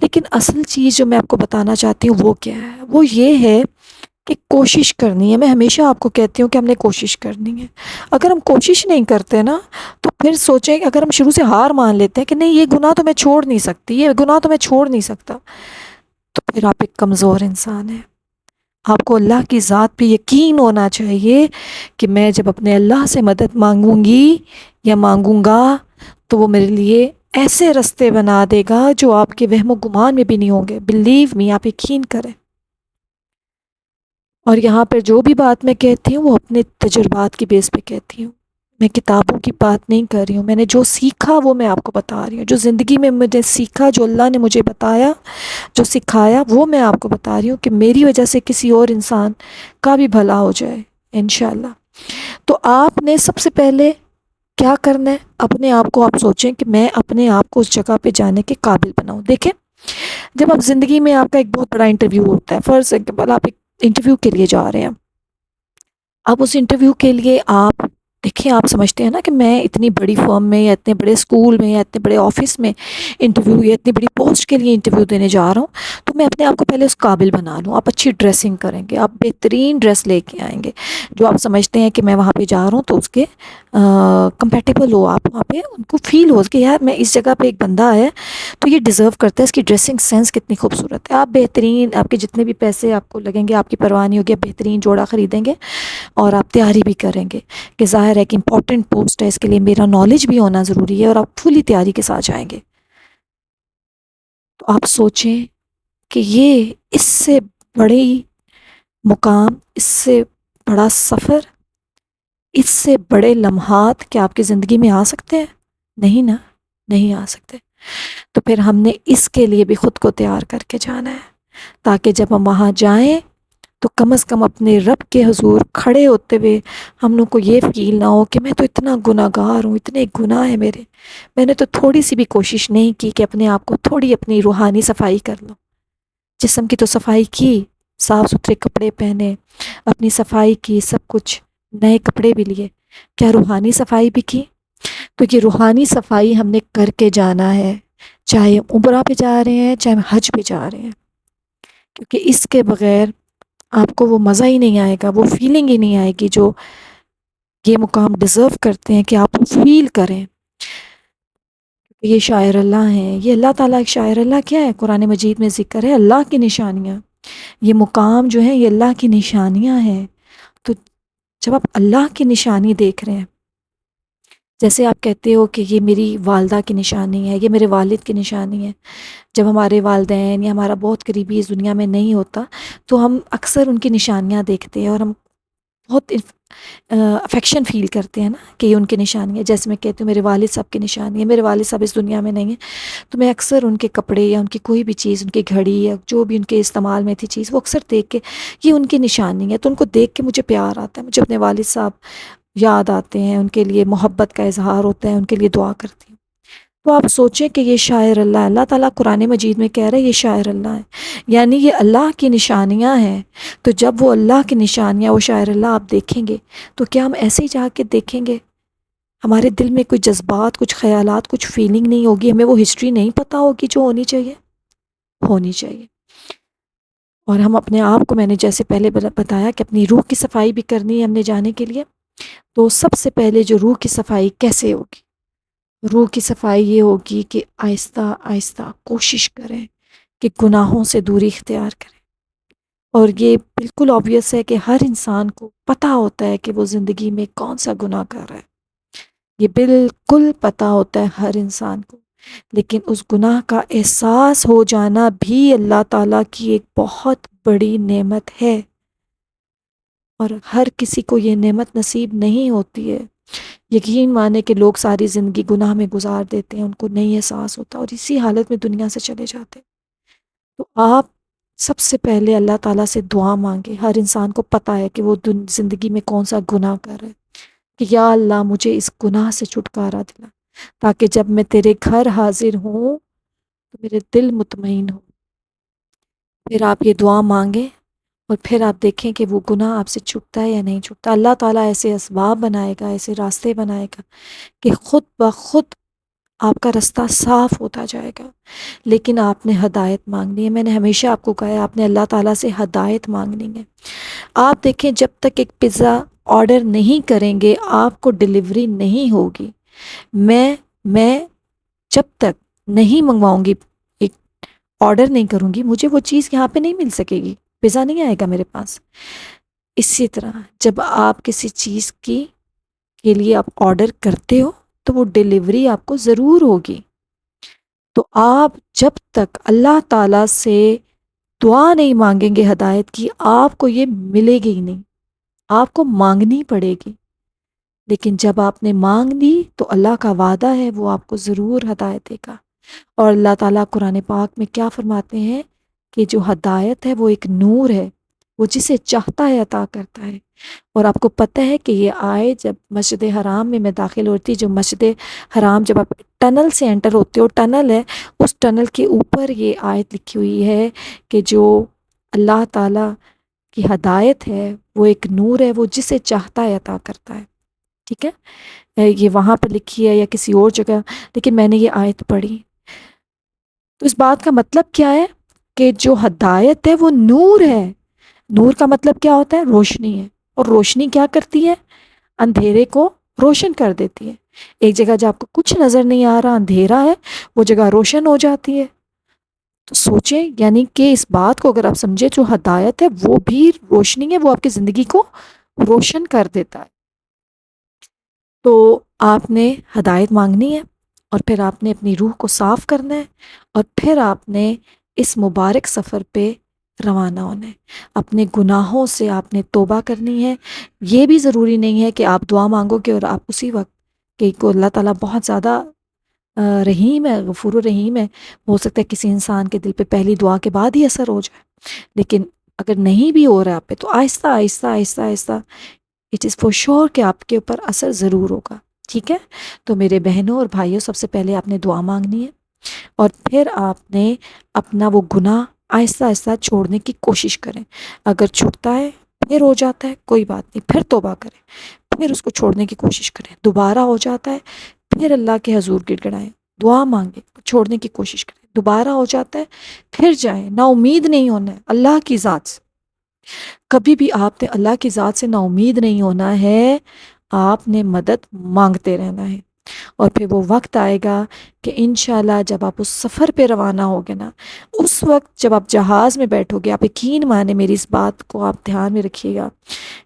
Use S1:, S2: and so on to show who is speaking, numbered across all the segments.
S1: لیکن اصل چیز جو میں آپ کو بتانا چاہتی ہوں وہ کیا ہے، وہ یہ ہے کہ کوشش کرنی ہے۔ میں ہمیشہ آپ کو کہتی ہوں کہ ہم نے کوشش کرنی ہے۔ اگر ہم کوشش نہیں کرتے نا تو پھر سوچیں، اگر ہم شروع سے ہار مان لیتے ہیں کہ نہیں یہ گناہ تو میں چھوڑ نہیں سکتی، یہ گناہ تو میں چھوڑ نہیں سکتا، تو پھر آپ ایک کمزور انسان ہیں۔ آپ کو اللہ کی ذات پہ یقین ہونا چاہیے کہ میں جب اپنے اللہ سے مدد مانگوں گی یا مانگوں گا تو وہ میرے لیے ایسے رستے بنا دے گا جو آپ کے وہم و گمان میں بھی نہیں ہوں گے۔ بلیو می، آپ یقین کریں۔ اور یہاں پر جو بھی بات میں کہتی ہوں وہ اپنے تجربات کی بیس پہ کہتی ہوں، میں کتابوں کی بات نہیں کر رہی ہوں۔ میں نے جو سیکھا وہ میں آپ کو بتا رہی ہوں، جو زندگی میں مجھے سیکھا، جو اللہ نے مجھے بتایا، جو سکھایا، وہ میں آپ کو بتا رہی ہوں کہ میری وجہ سے کسی اور انسان کا بھی بھلا ہو جائے انشاءاللہ۔ تو آپ نے سب سے پہلے کیا کرنا ہے، اپنے آپ کو آپ سوچیں کہ میں اپنے آپ کو اس جگہ پہ جانے کے قابل بناؤں۔ دیکھیں، جب آپ زندگی میں آپ کا ایک بہت بڑا انٹرویو ہوتا ہے، فرض ایگزامپل آپ ایک انٹرویو کے لیے جا رہے ہیں، اب اس انٹرویو کے لیے آپ دیکھیں، آپ سمجھتے ہیں نا کہ میں اتنی بڑی فرم میں یا اتنے بڑے اسکول میں یا اتنے بڑے آفس میں انٹرویو یا اتنی بڑی پوسٹ کے لیے انٹرویو دینے جا رہا ہوں، تو میں اپنے آپ کو پہلے اس قابل بنا لوں۔ آپ اچھی ڈریسنگ کریں گے، آپ بہترین ڈریس لے کے آئیں گے، جو آپ سمجھتے ہیں کہ میں وہاں پہ جا رہا ہوں تو اس کے کمپیٹیبل ہو، آپ وہاں پہ ان کو فیل ہو کہ یار میں اس جگہ پہ ایک بندہ ہے تو یہ ڈیزرو کرتا ہے، اس کی ڈریسنگ سینس کتنی خوبصورت ہے۔ آپ بہترین، آپ کے جتنے بھی پیسے آپ کو لگیں گے آپ کی پرواہ نہیں ہوگی، آپ بہترین جوڑا خریدیں گے اور آپ تیاری بھی کریں گے کہ ظاہر ہے کہ امپورٹنٹ پوسٹ ہے، اس کے لیے میرا نالج بھی ہونا ضروری ہے، اور آپ پوری تیاری کے ساتھ جائیں گے۔ تو آپ سوچیں کہ یہ اس سے بڑی مقام، اس سے بڑا سفر، اس سے بڑے لمحات کیا آپ کی زندگی میں آ سکتے ہیں؟ نہیں نا، نہیں آ سکتے۔ تو پھر ہم نے اس کے لیے بھی خود کو تیار کر کے جانا ہے، تاکہ جب ہم وہاں جائیں تو کم از کم اپنے رب کے حضور کھڑے ہوتے ہوئے ہم لوگ کو یہ فیل نہ ہو کہ میں تو اتنا گناہ گار ہوں، اتنے گناہ ہیں میرے، میں نے تو تھوڑی سی بھی کوشش نہیں کی کہ اپنے آپ کو تھوڑی اپنی روحانی صفائی کر لوں۔ جسم کی تو صفائی کی، صاف ستھرے کپڑے پہنے، اپنی صفائی کی، سب کچھ نئے کپڑے بھی لیے، کیا روحانی صفائی بھی کی؟ تو یہ روحانی صفائی ہم نے کر کے جانا ہے، چاہے عمرہ پہ جا رہے ہیں چاہے حج پہ جا رہے ہیں، کیونکہ اس کے بغیر آپ کو وہ مزہ ہی نہیں آئے گا، وہ فیلنگ ہی نہیں آئے گی جو یہ مقام ڈیزرو کرتے ہیں کہ آپ فیل کریں۔ یہ شاعر اللہ ہیں، یہ اللہ تعالیٰ ایک شاعر اللہ کیا ہے؟ قرآن مجید میں ذکر ہے اللہ کی نشانیاں، یہ مقام جو ہیں یہ اللہ کی نشانیاں ہیں۔ تو جب آپ اللہ کی نشانی دیکھ رہے ہیں، جیسے آپ کہتے ہو کہ یہ میری والدہ کی نشانی ہے، یہ میرے والد کی نشانی ہے، جب ہمارے والدین یا ہمارا بہت قریبی اس دنیا میں نہیں ہوتا تو ہم اکثر ان کی نشانیاں دیکھتے ہیں اور ہم بہت افیکشن فیل کرتے ہیں نا کہ یہ ان کی نشانی ہے۔ جیسے میں کہتی ہوں میرے والد صاحب کی نشانی ہے، میرے والد صاحب اس دنیا میں نہیں ہیں، تو میں اکثر ان کے کپڑے یا ان کی کوئی بھی چیز، ان کی گھڑی یا جو بھی ان کے استعمال میں تھی چیز، وہ اکثر دیکھ کے یہ ان کی نشانی ہے، تو ان کو دیکھ کے مجھے پیار آتا ہے، مجھے اپنے والد صاحب یاد آتے ہیں، ان کے لیے محبت کا اظہار ہوتا ہے، ان کے لیے دعا کرتی ہوں۔ تو آپ سوچیں کہ یہ شاعر اللہ، اللہ تعالیٰ قرآن مجید میں کہہ رہے ہیں یہ شاعر اللہ ہے، یعنی یہ اللہ کی نشانیاں ہیں۔ تو جب وہ اللہ کی نشانیاں، وہ شاعر اللہ آپ دیکھیں گے تو کیا ہم ایسے ہی جا کے دیکھیں گے؟ ہمارے دل میں کوئی جذبات، کچھ خیالات، کچھ فیلنگ نہیں ہوگی، ہمیں وہ ہسٹری نہیں پتہ ہوگی جو ہونی چاہیے؟ ہونی چاہیے۔ اور ہم اپنے آپ کو، میں نے جیسے پہلے بتایا کہ اپنی روح کی صفائی بھی کرنی ہے ہم نے جانے کے لیے، تو سب سے پہلے جو روح کی صفائی کیسے ہوگی؟ روح کی صفائی یہ ہوگی کہ آہستہ آہستہ کوشش کریں کہ گناہوں سے دوری اختیار کریں۔ اور یہ بالکل آبویس ہے کہ ہر انسان کو پتہ ہوتا ہے کہ وہ زندگی میں کون سا گناہ کر رہا ہے، یہ بالکل پتہ ہوتا ہے ہر انسان کو، لیکن اس گناہ کا احساس ہو جانا بھی اللہ تعالیٰ کی ایک بہت بڑی نعمت ہے، اور ہر کسی کو یہ نعمت نصیب نہیں ہوتی ہے۔ یقین مانے کہ لوگ ساری زندگی گناہ میں گزار دیتے ہیں، ان کو نہیں احساس ہوتا اور اسی حالت میں دنیا سے چلے جاتے ہیں۔ تو آپ سب سے پہلے اللہ تعالیٰ سے دعا مانگے، ہر انسان کو پتہ ہے کہ وہ زندگی میں کون سا گناہ کر رہا ہے، کہ یا اللہ مجھے اس گناہ سے چھٹکارا دلا، تاکہ جب میں تیرے گھر حاضر ہوں تو میرے دل مطمئن ہو۔ پھر آپ یہ دعا مانگیں اور پھر آپ دیکھیں کہ وہ گناہ آپ سے چھٹتا ہے یا نہیں چھٹتا۔ اللہ تعالیٰ ایسے اسباب بنائے گا، ایسے راستے بنائے گا کہ خود بخود آپ کا رستہ صاف ہوتا جائے گا، لیکن آپ نے ہدایت مانگنی ہے۔ میں نے ہمیشہ آپ کو کہا ہے آپ نے اللہ تعالیٰ سے ہدایت مانگنی ہے۔ آپ دیکھیں جب تک ایک پزا آرڈر نہیں کریں گے آپ کو ڈلیوری نہیں ہوگی۔ میں جب تک نہیں منگواؤں گی، ایک آرڈر نہیں کروں گی، مجھے وہ چیز یہاں پہ نہیں مل سکے گی، پزا نہیں آئے گا میرے پاس۔ اسی طرح جب آپ کسی چیز کے لیے آپ آرڈر کرتے ہو تو وہ ڈلیوری آپ کو ضرور ہوگی۔ تو آپ جب تک اللہ تعالیٰ سے دعا نہیں مانگیں گے ہدایت کی، آپ کو یہ ملے گی ہی نہیں، آپ کو مانگنی پڑے گی۔ لیکن جب آپ نے مانگ لی تو اللہ کا وعدہ ہے وہ آپ کو ضرور ہدایت دے گا۔ اور اللہ تعالیٰ قرآن پاک میں کیا فرماتے ہیں کہ جو ہدایت ہے وہ ایک نور ہے، وہ جسے چاہتا ہے عطا کرتا ہے۔ اور آپ کو پتہ ہے کہ یہ آئے جب مسجد حرام میں داخل ہوتی، جو مسجد حرام جب آپ ٹنل سے انٹر ہوتے ہو، ٹنل ہے، اس ٹنل کے اوپر یہ آیت لکھی ہوئی ہے کہ جو اللہ تعالیٰ کی ہدایت ہے وہ ایک نور ہے، وہ جسے چاہتا ہے عطا کرتا ہے۔ ٹھیک ہے، یہ وہاں پر لکھی ہے یا کسی اور جگہ، لیکن میں نے یہ آیت پڑھی۔ تو اس بات کا مطلب کیا ہے کہ جو ہدایت ہے وہ نور ہے۔ نور کا مطلب کیا ہوتا ہے؟ روشنی ہے۔ اور روشنی کیا کرتی ہے؟ اندھیرے کو روشن کر دیتی ہے۔ ایک جگہ جب آپ کو کچھ نظر نہیں آ رہا، اندھیرا ہے، وہ جگہ روشن ہو جاتی ہے۔ تو سوچیں، یعنی کہ اس بات کو اگر آپ سمجھے، جو ہدایت ہے وہ بھی روشنی ہے، وہ آپ کی زندگی کو روشن کر دیتا ہے۔ تو آپ نے ہدایت مانگنی ہے، اور پھر آپ نے اپنی روح کو صاف کرنا ہے، اور پھر آپ نے اس مبارک سفر پہ روانہ ہونا ہے۔ اپنے گناہوں سے آپ نے توبہ کرنی ہے۔ یہ بھی ضروری نہیں ہے کہ آپ دعا مانگو گے اور آپ اسی وقت، کہ کو اللہ تعالیٰ بہت زیادہ رحیم ہے، غفور و رحیم ہے، ہو سکتا ہے کسی انسان کے دل پہ پہلی دعا کے بعد ہی اثر ہو جائے، لیکن اگر نہیں بھی ہو رہا آپ پہ تو آہستہ آہستہ آہستہ آہستہ اٹ از فور شور کہ آپ کے اوپر اثر ضرور ہوگا۔ ٹھیک ہے، تو میرے بہنوں اور بھائیوں، سب سے پہلے آپ نے دعا مانگنی ہے، اور پھر آپ نے اپنا وہ گناہ آہستہ آہستہ چھوڑنے کی کوشش کریں۔ اگر چھوٹتا ہے، پھر ہو جاتا ہے، کوئی بات نہیں، پھر توبہ کریں، پھر اس کو چھوڑنے کی کوشش کریں۔ دوبارہ ہو جاتا ہے، پھر اللہ کے حضور گڑ گڑائیں، دعا مانگیں، چھوڑنے کی کوشش کریں۔ دوبارہ ہو جاتا ہے، پھر جائیں، نا امید نہیں ہونا ہے اللہ کی ذات سے۔ کبھی بھی آپ نے اللہ کی ذات سے نا امید نہیں ہونا ہے، آپ نے مدد مانگتے رہنا ہے۔ اور پھر وہ وقت آئے گا کہ انشاءاللہ جب آپ اس سفر پہ روانہ ہوگے نا، اس وقت جب آپ جہاز میں بیٹھو گے، آپ یقین مانے، میری اس بات کو آپ دھیان میں رکھیے گا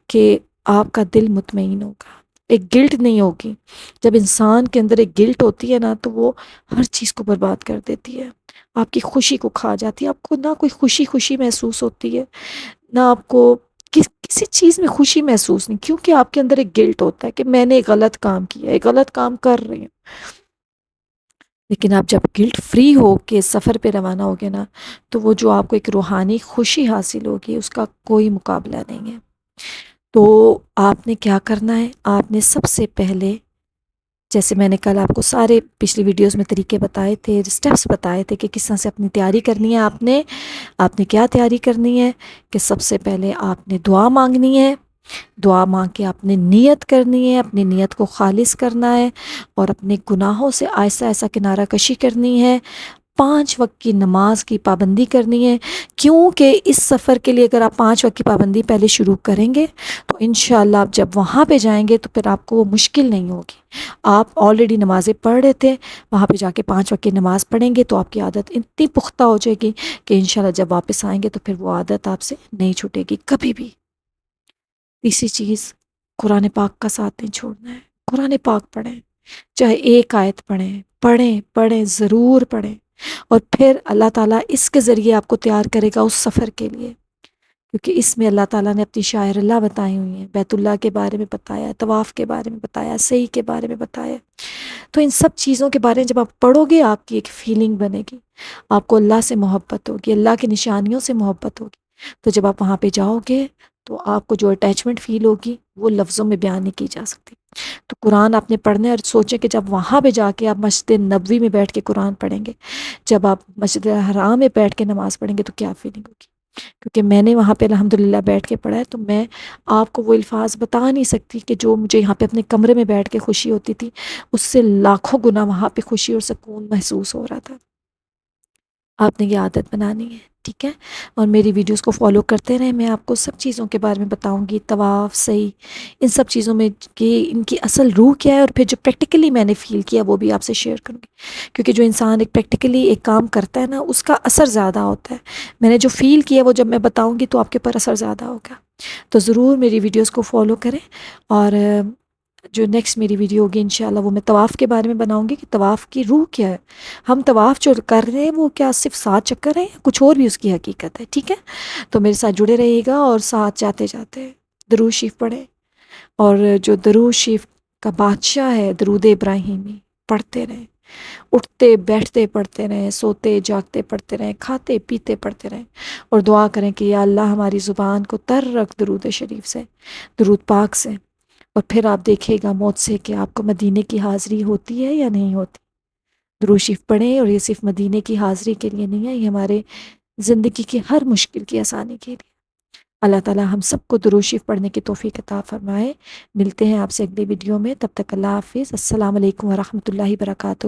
S1: کہ آپ کا دل مطمئن ہوگا، ایک گلٹ نہیں ہوگی۔ جب انسان کے اندر ایک گلٹ ہوتی ہے نا تو وہ ہر چیز کو برباد کر دیتی ہے، آپ کی خوشی کو کھا جاتی ہے۔ آپ کو نہ کوئی خوشی محسوس ہوتی ہے، نہ آپ کو کسی چیز میں خوشی محسوس نہیں، کیونکہ آپ کے اندر ایک گلٹ ہوتا ہے کہ میں نے ایک غلط کام کیا، ایک غلط کام کر رہی ہوں۔ لیکن آپ جب گلٹ فری ہو کے سفر پہ روانہ ہوگے نا، تو وہ جو آپ کو ایک روحانی خوشی حاصل ہوگی، اس کا کوئی مقابلہ نہیں ہے۔ تو آپ نے کیا کرنا ہے؟ آپ نے سب سے پہلے، جیسے میں نے کل آپ کو سارے پچھلی ویڈیوز میں طریقے بتائے تھے، سٹیپس بتائے تھے کہ کس طرح سے اپنی تیاری کرنی ہے۔ آپ نے کیا تیاری کرنی ہے کہ سب سے پہلے آپ نے دعا مانگنی ہے۔ دعا مانگ کے آپ نے نیت کرنی ہے، اپنی نیت کو خالص کرنا ہے، اور اپنے گناہوں سے آہستہ آہستہ کنارہ کشی کرنی ہے۔ 5 وقت کی نماز کی پابندی کرنی ہے، کیونکہ اس سفر کے لیے اگر آپ 5 وقت کی پابندی پہلے شروع کریں گے تو انشاءاللہ آپ جب وہاں پہ جائیں گے تو پھر آپ کو وہ مشکل نہیں ہوگی۔ آپ آلریڈی نمازیں پڑھ رہے تھے، وہاں پہ جا کے 5 وقت کی نماز پڑھیں گے تو آپ کی عادت اتنی پختہ ہو جائے گی کہ انشاءاللہ جب واپس آئیں گے تو پھر وہ عادت آپ سے نہیں چھوٹے گی کبھی بھی۔ تیسری چیز، قرآن پاک کا ساتھ نہیں چھوڑنا ہے۔ قرآن پاک پڑھیں، چاہے ایک آیت پڑھیں ضرور پڑھیں، اور پھر اللہ تعالیٰ اس کے ذریعے آپ کو تیار کرے گا اس سفر کے لیے، کیونکہ اس میں اللہ تعالیٰ نے اپنی شاعر اللہ بتائی ہوئی ہیں، بیت اللہ کے بارے میں بتایا، طواف کے بارے میں بتایا، سعی کے بارے میں بتایا۔ تو ان سب چیزوں کے بارے میں جب آپ پڑھو گے، آپ کی ایک فیلنگ بنے گی، آپ کو اللہ سے محبت ہوگی، اللہ کی نشانیوں سے محبت ہوگی۔ تو جب آپ وہاں پہ جاؤ گے تو آپ کو جو اٹیچمنٹ فیل ہوگی وہ لفظوں میں بیان نہیں کی جا سکتی۔ تو قرآن آپ نے پڑھنا ہے، اور سوچیں کہ جب وہاں پہ جا کے آپ مسجد نبوی میں بیٹھ کے قرآن پڑھیں گے، جب آپ مسجد حرام میں بیٹھ کے نماز پڑھیں گے تو کیا فیلنگ ہوگی۔ کیونکہ میں نے وہاں پہ الحمدللہ بیٹھ کے پڑھا ہے، تو میں آپ کو وہ الفاظ بتا نہیں سکتی کہ جو مجھے یہاں پہ اپنے کمرے میں بیٹھ کے خوشی ہوتی تھی، اس سے لاکھوں گنا وہاں پہ خوشی اور سکون محسوس ہو رہا تھا۔ آپ نے یہ عادت بنانی ہے، ٹھیک ہے؟ اور میری ویڈیوز کو فالو کرتے رہیں، میں آپ کو سب چیزوں کے بارے میں بتاؤں گی، طواف، سعی، ان سب چیزوں میں کہ ان کی اصل روح کیا ہے، اور پھر جو پریکٹیکلی میں نے فیل کیا وہ بھی آپ سے شیئر کروں گی، کیونکہ جو انسان ایک پریکٹیکلی ایک کام کرتا ہے نا، اس کا اثر زیادہ ہوتا ہے۔ میں نے جو فیل کیا وہ جب میں بتاؤں گی تو آپ کے پر اثر زیادہ ہوگا، تو ضرور میری ویڈیوز کو فالو کریں۔ اور جو نیکسٹ میری ویڈیو ہوگی انشاءاللہ وہ میں طواف کے بارے میں بناؤں گی کہ طواف کی روح کیا ہے، ہم طواف جو کر رہے ہیں وہ کیا صرف 7 چکر ہیں یا کچھ اور بھی اس کی حقیقت ہے، ٹھیک ہے؟ تو میرے ساتھ جڑے رہیے گا، اور ساتھ جاتے جاتے درود شریف پڑھیں، اور جو درود شریف کا بادشاہ ہے درود ابراہیمی پڑھتے رہیں، اٹھتے بیٹھتے پڑھتے رہیں، سوتے جاگتے پڑھتے رہیں، کھاتے پیتے پڑھتے رہیں، اور دعا کریں کہ یا اللہ ہماری زبان کو تر رکھ درود شریف سے، درود پاک سے، اور پھر آپ دیکھیے گا موت سے کہ آپ کو مدینے کی حاضری ہوتی ہے یا نہیں ہوتی۔ درود شریف پڑھیں، اور یہ صرف مدینے کی حاضری کے لیے نہیں ہے، یہ ہمارے زندگی کی ہر مشکل کی آسانی کے لیے۔ اللہ تعالی ہم سب کو درود شریف پڑھنے کی توفیق عطا فرمائے۔ ملتے ہیں آپ سے اگلی ویڈیو میں، تب تک اللہ حافظ، السلام علیکم ورحمۃ اللہ وبرکاتہ۔